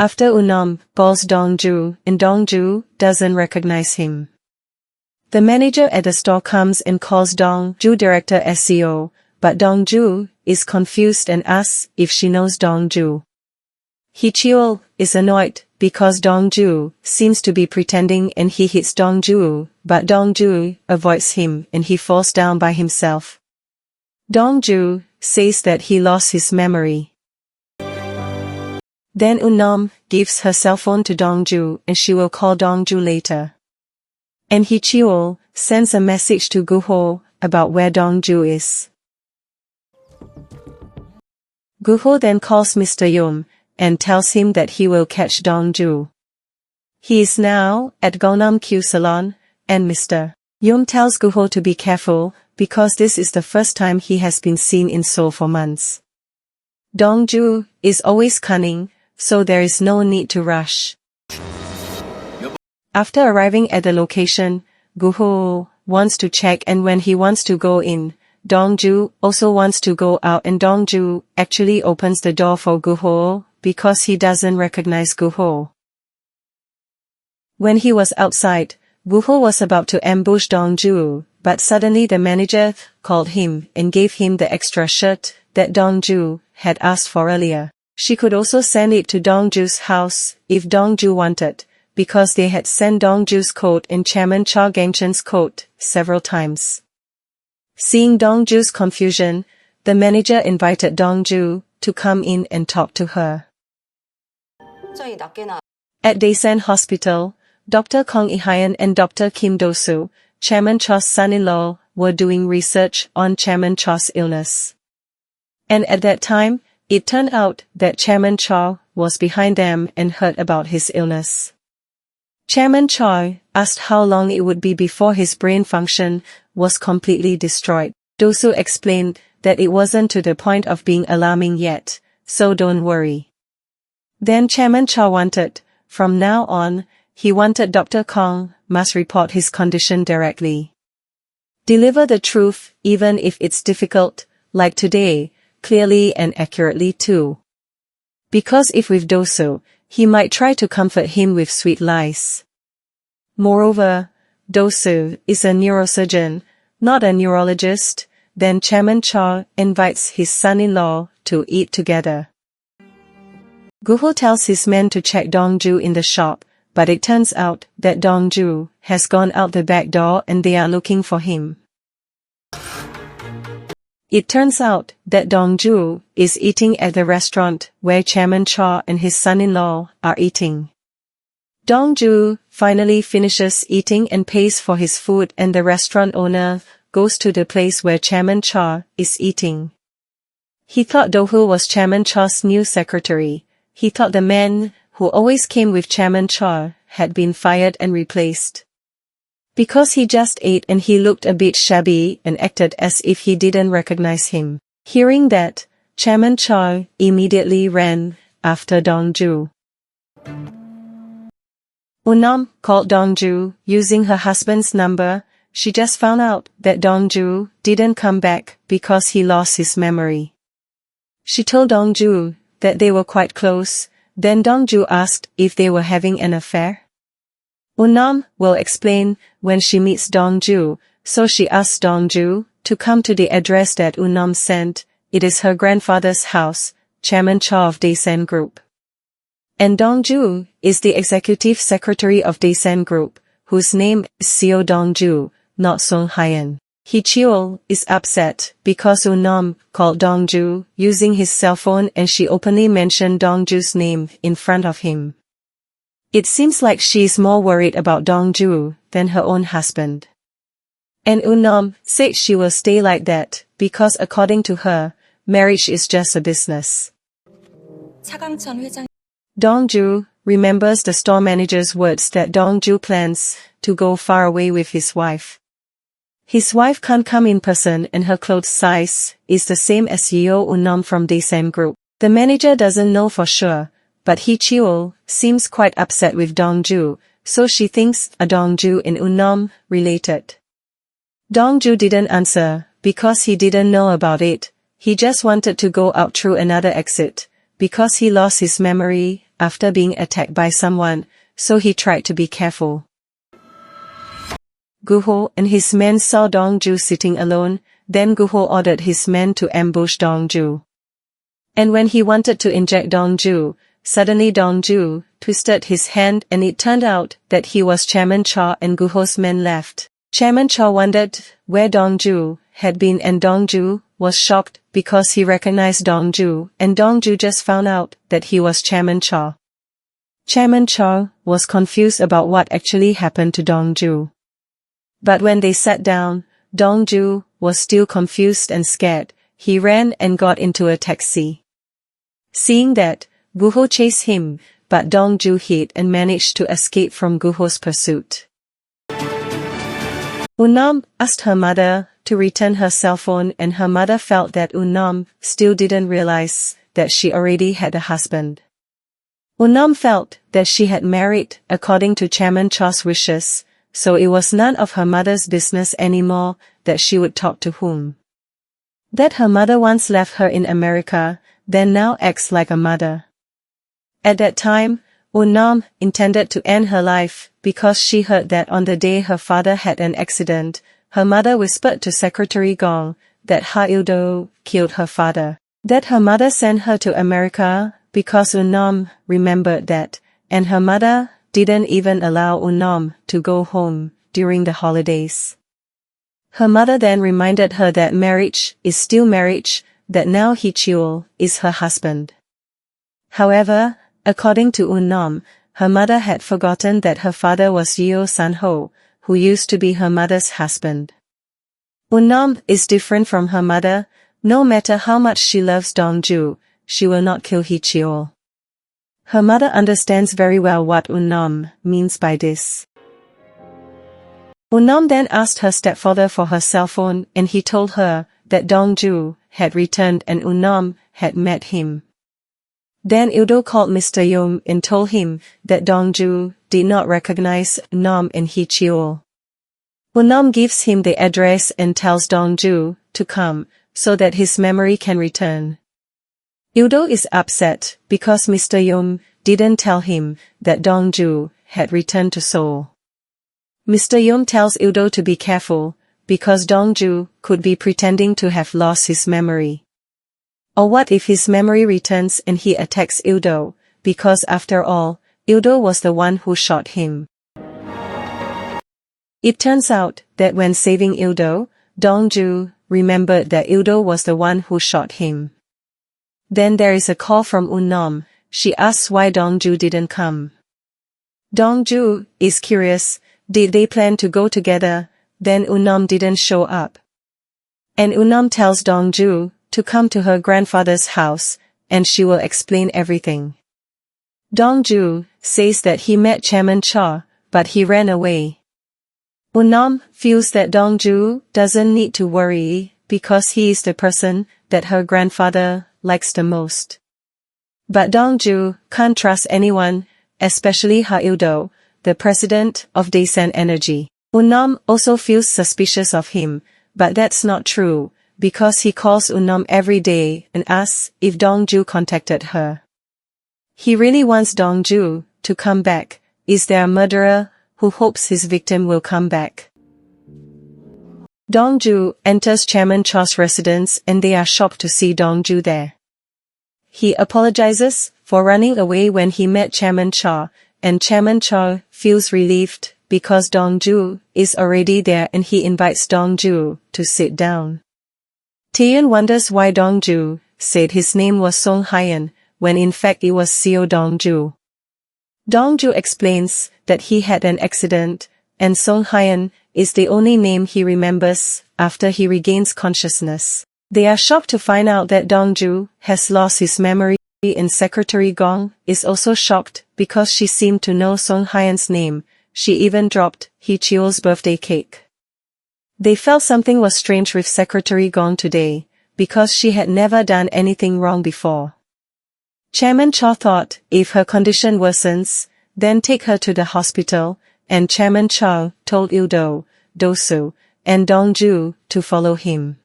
After Unam calls Dongju and Dongju doesn't recognize him. The manager at the store comes and calls Dongju director as Seo, but Dongju is confused and asks if she knows Dongju. Heechul is annoyed because Dongju seems to be pretending and he hits Dongju, but Dongju avoids him and he falls down by himself. Dongju says that he lost his memory. Then Unam gives her cell phone to Dongju and she will call Dongju later. And Heechul sends a message to Guho about where Dongju is. Guho then calls Mr. Yeom and tells him that he will catch Dongju. He is now at Unam Q Salon, and Mr. Yeom tells Guho to be careful because this is the first time he has been seen in Seoul for months. Dongju is always cunning, so there is no need to rush. After arriving at the location, Guho wants to check, and when he wants to go in, Dongju also wants to go out, and Dongju actually opens the door for Guho because he doesn't recognize Guho. When he was outside, Guho was about to ambush Dongju, but suddenly the manager called him and gave him the extra shirt that Dongju had asked for earlier. She could also send it to Dongju's house if Dongju wanted, because they had sent Dongju's coat and Chairman Cha Gangchen's coat several times. Seeing Dongju's confusion, the manager invited Dongju to come in and talk to her. At Daesan Hospital, Dr. Kong Ihayan and Dr. Kim Do-soo, Chairman Cha's son-in-law, were doing research on Chairman Cha's illness. And at that time, it turned out that Chairman Cha was behind them and heard about his illness. Chairman Cha asked how long it would be before his brain function was completely destroyed. Do-soo explained that it wasn't to the point of being alarming yet, so don't worry. Then Chairman Cha wanted, from now on, he wanted Dr. Kong must report his condition directly. Deliver the truth, even if it's difficult, like today, clearly and accurately too. Because if with Do-soo, he might try to comfort him with sweet lies. Moreover, Do-soo is a neurosurgeon, not a neurologist. Then Chairman Cha invites his son-in-law to eat together. Guho tells his men to check Dongju in the shop, but it turns out that Dongju has gone out the back door and they are looking for him. It turns out that Dongju is eating at the restaurant where Chairman Cha and his son-in-law are eating. Dongju finally finishes eating and pays for his food, and the restaurant owner goes to the place where Chairman Cha is eating. He thought Do-hoo was Chairman Cha's new secretary. He thought the man who always came with Chairman Cha had been fired and replaced. Because he just ate and he looked a bit shabby and acted as if he didn't recognize him. Hearing that, Chairman Cha immediately ran after Dongju. Unam called Dongju using her husband's number. She just found out that Dongju didn't come back because he lost his memory. She told Dongju that they were quite close. Then Dongju asked if they were having an affair. Unam will explain when she meets Dongju, so she asks Dongju to come to the address that Unam sent. It is her grandfather's house, Chairman Cha of Daesan Group. And Dongju is the executive secretary of Daesan Group, whose name is Seo Dong Ju, not Song Hyeon. Heechul is upset because Unam called Dongju using his cell phone and she openly mentioned Dongju's name in front of him. It seems like she is more worried about Dongju than her own husband. And Unam said she will stay like that because according to her, marriage is just a business. Dongju remembers the store manager's words that Dongju plans to go far away with his wife. His wife can't come in person and her clothes size is the same as Yeo Unam from Daesan Group. The manager doesn't know for sure, but Heechul seems quite upset with Dongju, so she thinks a Dongju and Unam related. Dongju didn't answer because he didn't know about it. He just wanted to go out through another exit because he lost his memory after being attacked by someone, so he tried to be careful. Guho and his men saw Dongju sitting alone, then Guho ordered his men to ambush Dongju. And when he wanted to inject Dongju, suddenly Dongju twisted his hand and it turned out that he was Chairman Cha and Guho's men left. Chairman Cha wondered where Dongju had been and Dongju was shocked because he recognized Dongju and Dongju just found out that he was Chairman Cha. Chairman Cha was confused about what actually happened to Dongju. But when they sat down, Dongju was still confused and scared. He ran and got into a taxi. Seeing that, Guho chased him, but Dongju hid and managed to escape from Guho's pursuit. Unam asked her mother to return her cell phone and her mother felt that Unam still didn't realize that she already had a husband. Unam felt that she had married according to Chairman Cha's wishes, so it was none of her mother's business anymore that she would talk to whom. That her mother once left her in America, then now acts like a mother. At that time, Unam intended to end her life because she heard that on the day her father had an accident, her mother whispered to Secretary Gong that Ildo killed her father. That her mother sent her to America because Unam remembered that, and her mother didn't even allow Unam to go home during the holidays. Her mother then reminded her that marriage is still marriage, that now Heechul is her husband. However, according to Unam, her mother had forgotten that her father was Yeo San-ho, who used to be her mother's husband. Unam is different from her mother. No matter how much she loves Dongju, she will not kill Heechul. Her mother understands very well what Unam means by this. Unam then asked her stepfather for her cell phone and he told her that Dongju had returned and Unam had met him. Then Ildo called Mr. Yeom and told him that Dongju did not recognize Unam and Heechul. Unam gives him the address and tells Dongju to come so that his memory can return. Ildo is upset because Mr. Yeom didn't tell him that Dongju had returned to Seoul. Mr. Yeom tells Ildo to be careful because Dongju could be pretending to have lost his memory. Or what if his memory returns and he attacks Ildo, because after all, Ildo was the one who shot him. It turns out that when saving Ildo, Dongju remembered that Ildo was the one who shot him. Then there is a call from Unam. She asks why Dongju didn't come. Dongju is curious. Did they plan to go together? Then Unam didn't show up. And Unam tells Dongju to come to her grandfather's house, and she will explain everything. Dongju says that he met Chairman Cha, but he ran away. Unam feels that Dongju doesn't need to worry because he is the person that her grandfather likes the most. But Dongju can't trust anyone, especially Ildo, the president of Daesan Energy. Unam also feels suspicious of him, but that's not true, because he calls Unam every day and asks if Dongju contacted her. He really wants Dongju to come back. Is there a murderer who hopes his victim will come back? Dongju enters Chairman Cha's residence and they are shocked to see Dongju there. He apologizes for running away when he met Chairman Cha, and Chairman Cha feels relieved because Dongju is already there and he invites Dongju to sit down. Taeyeon wonders why Dongju said his name was Song Hyeon, when in fact it was Seo Dong Ju. Dongju explains that he had an accident, and Song Hyeon is the only name he remembers after he regains consciousness. They are shocked to find out that Dongju has lost his memory, and Secretary Gong is also shocked because she seemed to know Song Hyeon's name. She even dropped Heechul's birthday cake. They felt something was strange with Secretary Gong today, because she had never done anything wrong before. Chairman Cha thought if her condition worsens, then take her to the hospital, and Chairman Cha told Ildo, Dosu, and Dongju to follow him.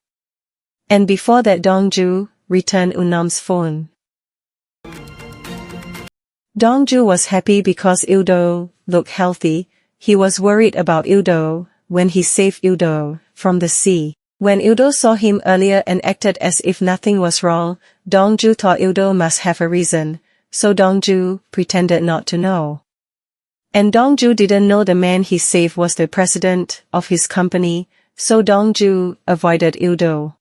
And before that Dongju returned Unam's phone. Dongju was happy because Ildo looked healthy. He was worried about Ildo when he saved Ildo from the sea. When Ildo saw him earlier and acted as if nothing was wrong, Dongju thought Ildo must have a reason, so Dongju pretended not to know. And Dongju didn't know the man he saved was the president of his company, so Dongju avoided Ildo.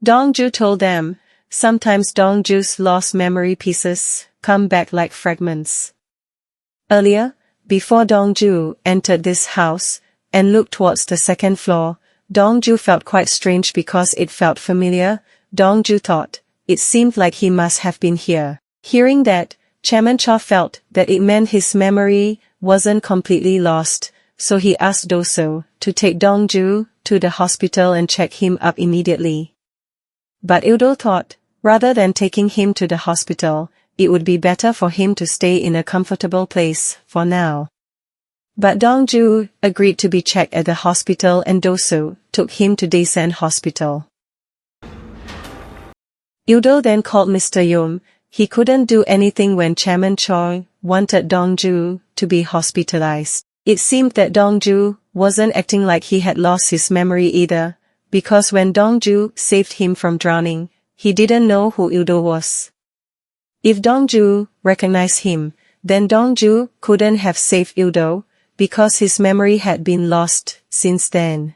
Dongju told them, sometimes Dongju's lost memory pieces come back like fragments. Earlier, before Dongju entered this house and looked towards the second floor, Dongju felt quite strange because it felt familiar. Dongju thought, it seemed like he must have been here. Hearing that, Chairman Cha felt that it meant his memory wasn't completely lost, so he asked Doso to take Dongju to the hospital and check him up immediately. But Ildo thought, rather than taking him to the hospital, it would be better for him to stay in a comfortable place for now. But Dongju agreed to be checked at the hospital and Doso took him to Daesan Hospital. Ildo then called Mr. Yeom. He couldn't do anything when Chairman Choi wanted Dongju to be hospitalized. It seemed that Dongju wasn't acting like he had lost his memory either, because when Dongju saved him from drowning, he didn't know who Ildo was. If Dongju recognized him, then Dongju couldn't have saved Ildo, because his memory had been lost since then.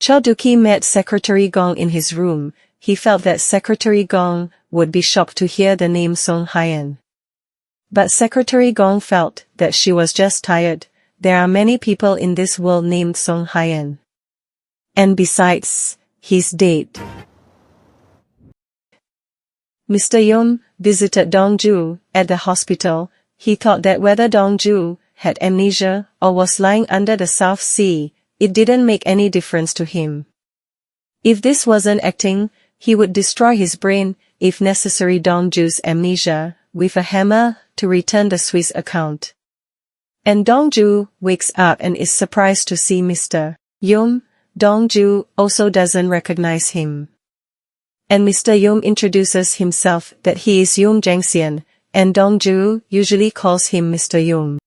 Choduki met Secretary Gong in his room. He felt that Secretary Gong would be shocked to hear the name Song Hyen. But Secretary Gong felt that she was just tired. There are many people in this world named Song Hyen. And besides, he's dead. Mr. Yeom visited Dongju at the hospital. He thought that whether Dongju had amnesia or was lying under the South Sea, it didn't make any difference to him. If this wasn't acting, he would destroy his brain, if necessary Dongju's amnesia, with a hammer, to return the Swiss account. And Dongju wakes up and is surprised to see Mr. Yeom. Dongju also doesn't recognize him. And Mr. Yeom introduces himself that he is Yeom Jang Seon, and Dongju usually calls him Mr. Yeom.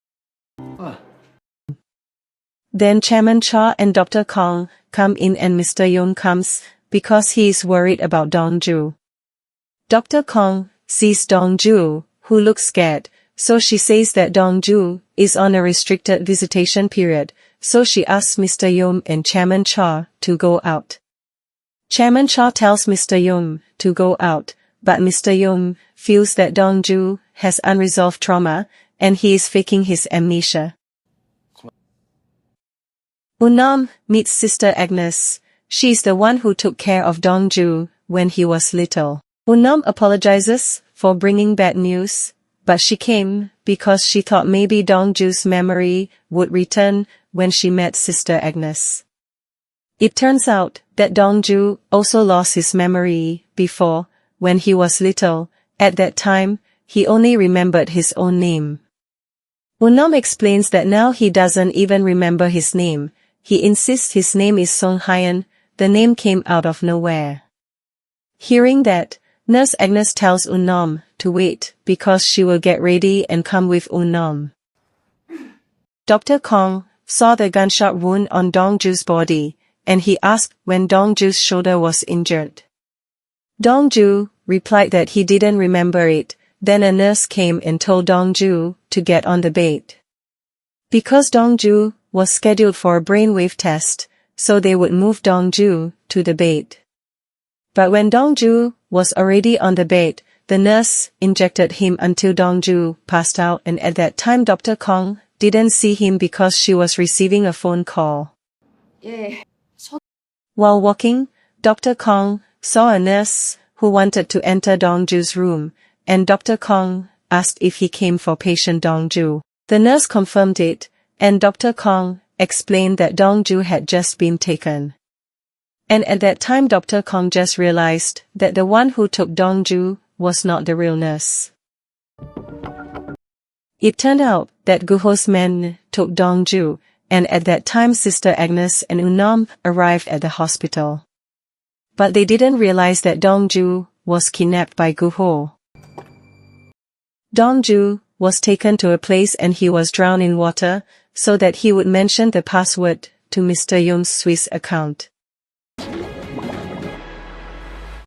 Then Chairman Cha and Dr. Kong come in and Mr. Yeom comes, because he is worried about Dongju. Dr. Kong sees Dongju, who looks scared, so she says that Dongju is on a restricted visitation period, so she asks Mr. Yeom and Chairman Cha to go out. Chairman Cha tells Mr. Yeom to go out, but Mr. Yeom feels that Dongju has unresolved trauma, and he is faking his amnesia. Unam meets Sister Agnes. She's the one who took care of Dongju when he was little. Unam apologizes for bringing bad news, but she came because she thought maybe Dongju's memory would return when she met Sister Agnes. It turns out that Dongju also lost his memory before, when he was little. At that time, he only remembered his own name. Unam explains that now he doesn't even remember his name. He insists his name is Song Hyen. The name came out of nowhere. Hearing that, Nurse Agnes tells Unam to wait because she will get ready and come with Unam. Dr. Kong saw the gunshot wound on Dongju's body, and he asked when Dongju's shoulder was injured. Dongju replied that he didn't remember it. Then a nurse came and told Dongju to get on the bed. Because Dongju was scheduled for a brainwave test, so they would move Dongju to the bed. But when Dongju was already on the bed, the nurse injected him until Dongju passed out, and at that time Dr. Kong didn't see him because she was receiving a phone call. While walking, Dr. Kong saw a nurse who wanted to enter Dongju's room, and Dr. Kong asked if he came for patient Dongju. The nurse confirmed it, and Dr. Kong explained that Dongju had just been taken. And at that time Dr. Kong just realized that the one who took Dongju was not the real nurse. It turned out that Guho's men took Dongju, and at that time Sister Agnes and Unam arrived at the hospital. But they didn't realize that Dongju was kidnapped by Guho. Dongju was taken to a place and he was drowned in water, so that he would mention the password to Mr. Yoon's Swiss account.